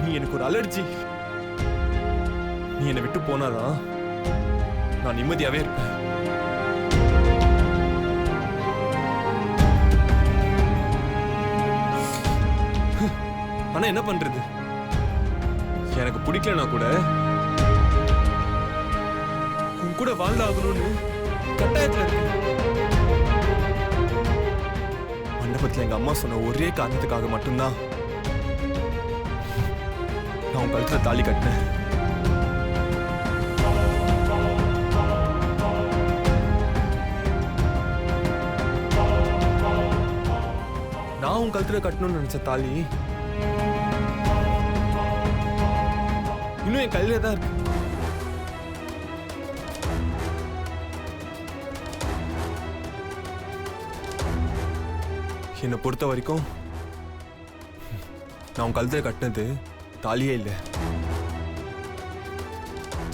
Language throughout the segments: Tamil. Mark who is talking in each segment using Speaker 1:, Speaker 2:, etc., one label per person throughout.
Speaker 1: நீ எனக்கு ஒரு அலர்ஜி. நீ என்னை விட்டு போனாதான் நான் நிம்மதியாவே இருப்பேன். ஆனா என்ன பண்றது, எனக்கு பிடிக்கலனா கூட உன் கூட வாழ்ந்தாகணும்னு கட்டாயத்துல இருக்கு. மண்டபத்துல எங்க அம்மா சொன்ன ஒரே காரணத்துக்காக மட்டும்தான் நான் உன் கழுத்துல தாலி கட்டினேன். நான் உன் கழுத்துல கட்டணும்னு நினைச்ச தாலி இன்னும் என் கையில தான் இருக்கு. என்னை பொறுத்த வரைக்கும் நான் உன் கழுத்துல கட்டினது தாலியே இல்லை,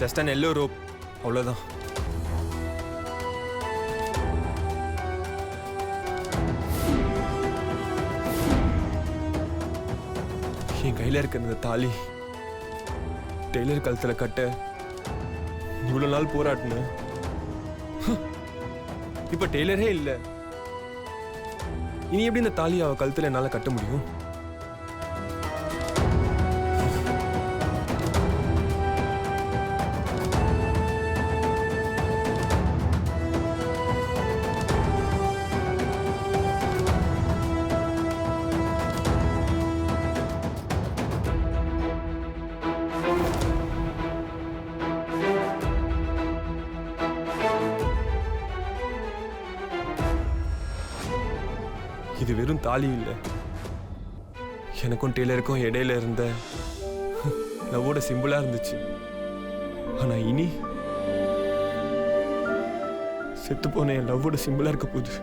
Speaker 1: ஜஸ்ட் அன் எல்லோ ரோப், அவ்வளோதான். என் கையில இருக்கிற இந்த தாலி டெய்லர் கழுத்துல கட்ட இவ்வளவு நாள் போராட்டின. இப்ப டெய்லரே இல்லை, இனி எப்படி இந்த தாலி அவ கழுத்துல என்னால கட்ட முடியும்? இது வெறும் தாலி இல்லை, எனக்கும் டெய்லருக்கும் இடையில இருந்த லவ்வோட சிம்பிளா இருந்துச்சு. ஆனா இனி செத்து போன என் லவ்வோட சிம்பிளா இருக்க போகுது.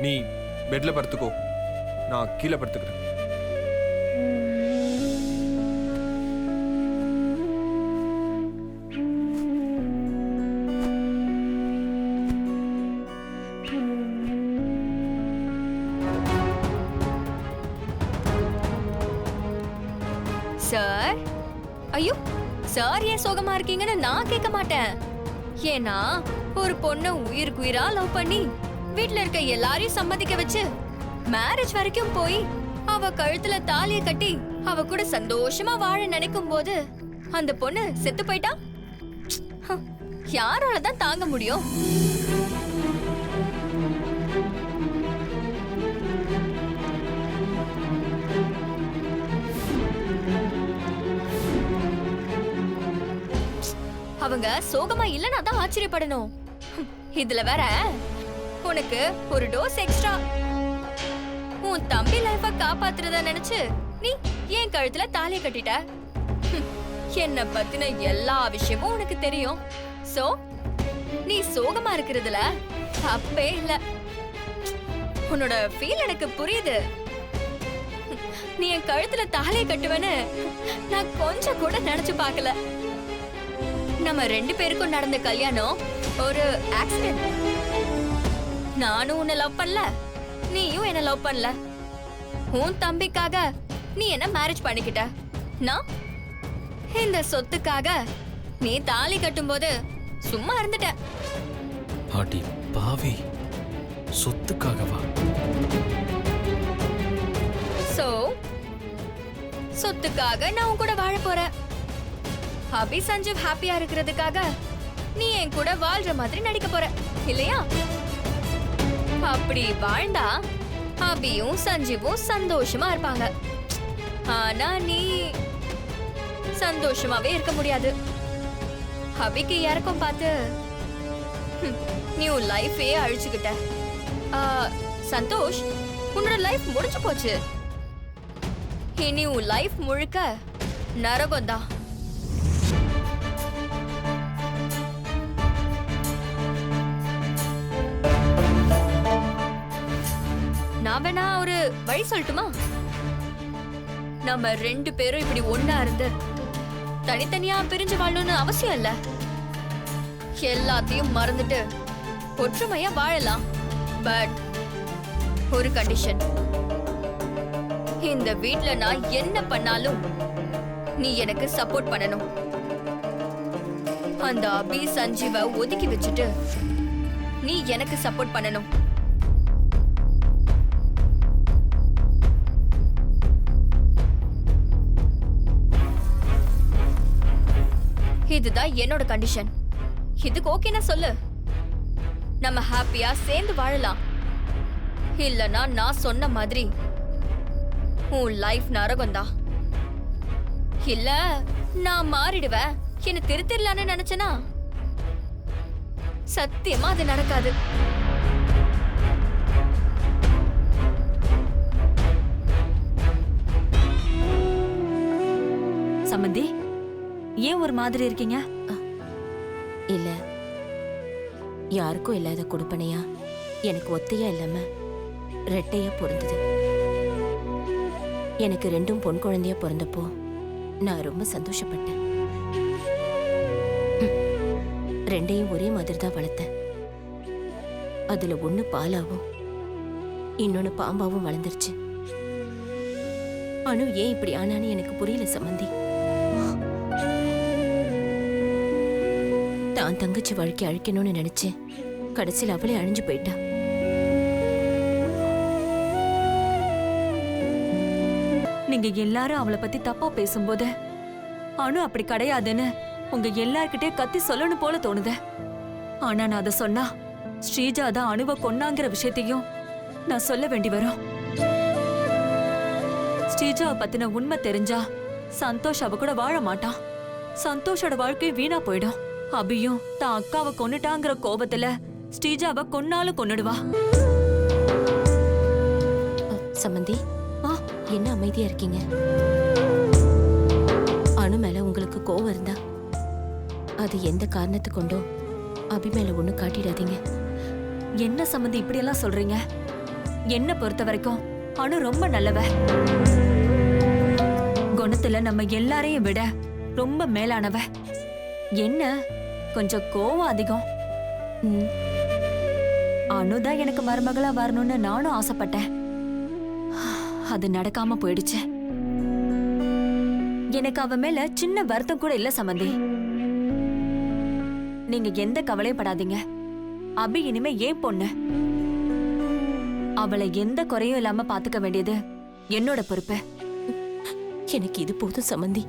Speaker 1: நீ பெட்ல படுத்துக்கோ, நான் கீழே படுத்துக்கிறேன்.
Speaker 2: சார், ஐயோ சார் ஏன் சோகமா இருக்கீங்கன்னு நான் கேட்க மாட்டேன். ஏன்னா ஒரு பொண்ணை உயிருக்கு உயிரா லவ் பண்ணி வீட்டுல இருக்க எல்லாரையும் சம்மதிக்க வச்சு மேரேஜ் வரைக்கும் போய் அவ கழுத்துல தாலியை கட்டி அவ கூட சந்தோஷமா வாழ நினைக்கும் போது அந்த பொண்ணு செத்து போயிட்டா, யாராலதான் தாங்க முடியும்? அவங்க சோகமா இல்லைன்னா தான் ஆச்சரியப்படணும். இதுல வேற உனக்கு ஒரு டோஸ் எக்ஸ்ட்ரா. உன் தம்பி லைஃப காப்பாத்துறத நினைச்சு நீ ஏன் கழுத்துல தாலியை கட்டிட்ட. என்ன பத்தின எல்லா விஷயமும் உனக்கு தெரியும். சோ நீ சோகமா இருக்கிறதுல தப்பே இல்ல. உன்னோட ஃபீல் எனக்கு புரியுது. நீ என் கழுத்துல தாலியை கட்டுவேன்னு நான் கொஞ்சம் கூட நினைச்சு பார்க்கல. நம்ம 2 பேருக்கும் நடந்த கல்யாணம் ஒரு ஆக்சிடென்ட். நானும் உன்னை லவ் பண்ணல, நீயும் என்ன லவ் பண்ணல. உன் தம்பிக்காக நீ என்ன மேரேஜ் பண்ணிக்கிட்ட. நான் இந்த சொத்துக்காக நீ தாலி கட்டும்போது சும்மா இருந்துட்ட.
Speaker 3: அடி பாவி, சொத்துக்காகவா?
Speaker 2: சோ சொத்துக்காக நான் உன் கூட வாழ போறேன். அபி சஞ்சீவ் ஹாப்பியா இருக்கிறதுக்காக நீ என் கூட வாழ்ற மாதிரி நடிக்க போற இல்லையா? அப்படி வாழ்ந்தா அபியும் சஞ்சீவும் சந்தோஷமா இருப்பாங்க. ஆனா நீ சந்தோஷமாவே இருக்க முடியாது. அபிக்கு இறக்கம் பார்த்து நீ உன் லைஃபே அழிச்சுக்கிட்ட. சந்தோஷ், உன்னோட லைஃப் முடிஞ்சு போச்சு. இனி உன் லைஃப் முழுக்க நரகம் தான். நான் வேணா ஒரு வழி சொல்லட்டுமா? நம்ம 2 பேரும் இப்படி ஒண்ணா இருந்து தனித்தனியா பிரிஞ்சு வாழணும்னு அவசியம் இல்ல. எல்லாத்தையும் மறந்துட்டு ஒற்றுமையா வாழலாம். பட் ஒரு கண்டிஷன். இந்த வீட்ல நான் என்ன பண்ணாலும் நீ எனக்கு சப்போர்ட் பண்ணணும். அந்த அபி சஞ்சீவ ஒதுக்கி வச்சுட்டு நீ எனக்கு சப்போர்ட் பண்ணணும். இதுதான் என்னோட கண்டிஷன். இதுக்கு ஓகேனா சொல்லு. நம்ம ஹாப்பியா சேர்ந்து வாழலாம். இல்லனா நான் சொன்ன மாதிரி உன் லைஃப் நரகம்தான். இல்ல நான் மாறிடுவேன், என்ன திருத்திடலான்னு நினைச்சனா சத்தியமா அது நடக்காது.
Speaker 4: சம்பந்தி, ஏன் ஒரு மாதிரி இருக்கீங்க?
Speaker 5: இல்ல, யாருக்கும் இல்லாத கொடுப்பனையா எனக்கு ஒத்தையா இல்லாம ரெட்டையா பொருந்தது. எனக்கு 2 பொன் குழந்தையா பிறந்தப்போ நான் ரொம்ப சந்தோஷப்பட்டேன். 2ஐயும் ஒரே மாதிரி தான் வளர்த்தேன். அதுல ஒண்ணு பாலாவும் இன்னொன்னு பாம்பாவும் வளர்ந்துருச்சு. அனு ஏன் இப்படி ஆனான்னு எனக்கு புரியல சம்பந்தி. தான் தங்கச்சி வாழ்க்கை அழிக்கணும்னு நினைச்சேன். கடைசியில் அவளே அழிஞ்சு போயிட்டா.
Speaker 4: நீங்க எல்லாரும் அவளை பத்தி தப்பா பேசும்போது அனு அப்படி கிடையாதுன்னு உங்க எல்லார்கிட்டே கத்தி சொல்லணும் போல தோணுது. ஆனா நான் அதை சொன்னா ஸ்ரீஜா தான் அனுவை கொன்னாங்கிற விஷயத்தையும் நான் சொல்ல வேண்டி வரும். ஸ்ரீஜாவை பத்தின உண்மை தெரிஞ்சா சந்தோஷ் அவ கூட வாழ மாட்டான். சந்தோஷோட வாழ்க்கை வீணா போயிடும். அபியும் தான் அக்காவை கொன்னுட்டாங்கிற கோபத்துல ஸ்ரீஜாவை கொன்னாலும் கொன்னுடுவா.
Speaker 5: சம்பந்தி, என்ன அமைதியா இருக்கீங்க? அனு மேல உங்களுக்கு கோவம் இருந்தா அது எந்த காரணத்து கொண்டோ அபி மேல ஒண்ணு காட்டிடாதீங்க.
Speaker 4: என்ன சம்பந்தி இப்படி எல்லாம் சொல்றீங்க? என்ன பொறுத்த வரைக்கும் அனு ரொம்ப நல்லவ. குணத்துல நம்ம எல்லாரையும் விட ரொம்ப மேலானவ. என்ன கொஞ்சம் கோவம் அதிகம். அனுதான் எனக்கு மருமகளா வரணும்னு நானும் ஆசைப்பட்டேன். அது நடக்காம போயிடுச்சு. எனக்கு அவ மேல சின்ன வருத்தம் கூட இல்ல சம்பந்தி. நீங்க எந்த கவலையும் படாதீங்க. அபி இனிமே ஏன் பொண்ணு. அவளை எந்த குறையும் இல்லாம பாத்துக்க வேண்டியது என்னோட பொறுப்பு.
Speaker 5: எனக்கு இது போதும் சம்பந்தி.